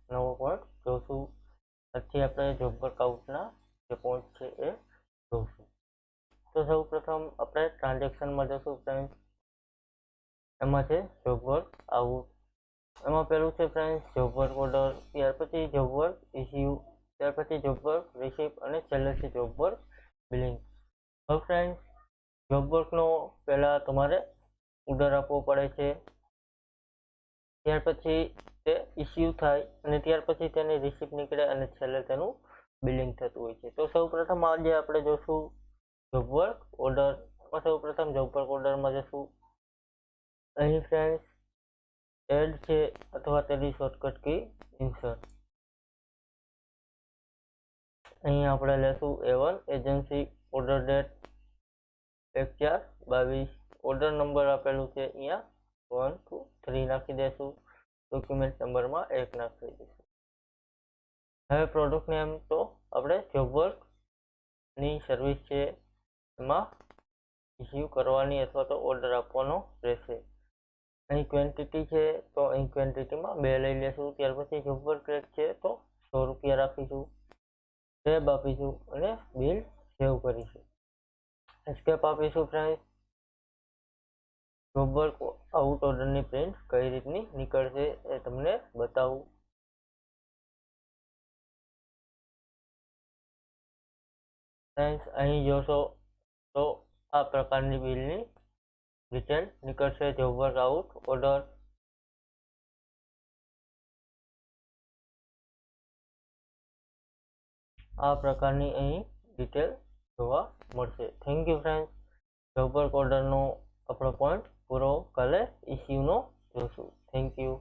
નવો પોઈન્ટ જોશું. પછી આપણે જોબ વર્ક આઉટના જે પોઈન્ટ છે એ જોશું. તો સૌ પ્રથમ આપણે ટ્રાન્ઝેક્શનમાં જશું ફ્રેન્ડ્સ. એમાં છે જોબ વર્ક આઉટ. એમાં પહેલું છે ફ્રેન્ડ્સ જોબ વર્ક ઓર્ડર, ત્યાર પછી જોબ વર્ક ઇસ્યુ, ત્યાર પછી જોબ વર્ક રિસીપ અને છેલ્લે છે જોબ વર્ક બિલિંગ. હવે ફ્રેન્ડ્સ જોબ વર્કનો પહેલાં તમારે ઓર્ડર આપવો પડે છે, ત્યાર પછી તે ઇસ્યુ થાય અને ત્યાર પછી તેની રિસીપ નીકળે અને છેલ્લે તેનું બિલિંગ થતું હોય છે. તો સૌ પ્રથમ આજે આપણે જોશું જોબ વર્ક ઓર્ડર. સૌ પ્રથમ જોબ વર્ક ઓર્ડરમાં જશું. અહીં ફ્રેન્ડ્સ એડ છે અથવા તેની શોર્ટકટ કી ઇન્સર્ટ. અહીં આપણે લેશું A1 agency, order date 1/4/22, order number આપેલું છે અહીંયા 1 2 3 નાખી દેશું. ડોક્યુમેન્ટ નંબરમાં 1 નાખી દઈશું. હવે પ્રોડક્ટ નેમ તો આપણે જોબ વર્કની સર્વિસ છે એમાં ઇસ્યુ કરવાની અથવા તો ઓર્ડર આપવાનો રહેશે. અહીં ક્વોન્ટિટી છે તો અહીં ક્વોન્ટિટીમાં 2 લઈ લેશું. ત્યાર પછી જોબ વર્ક રેટ છે તો 100 રૂપિયા રાખીશું. સેવ આપીશું અને બિલ સેવ કરીશું. એસ્કેપ આપીશું ફ્રેન્ડ્સ. જોબ વર્ક આઉટ ઓર્ડરની પ્રિન્ટ કઈ રીતની નીકળશે એ તમને બતાવું. ફ્રેન્ડ્સ અહીં જોશો તો આ પ્રકારની બિલની ડિટેલ નીકળશે. Job work out order. આ પ્રકારની અહીં ડિટેલ જોવા મળશે. Thank you friends. Job work ઓર્ડરનો આપણો પોઈન્ટ પૂરો. કાલે ઇસ્યુનો જોશું. Thank you.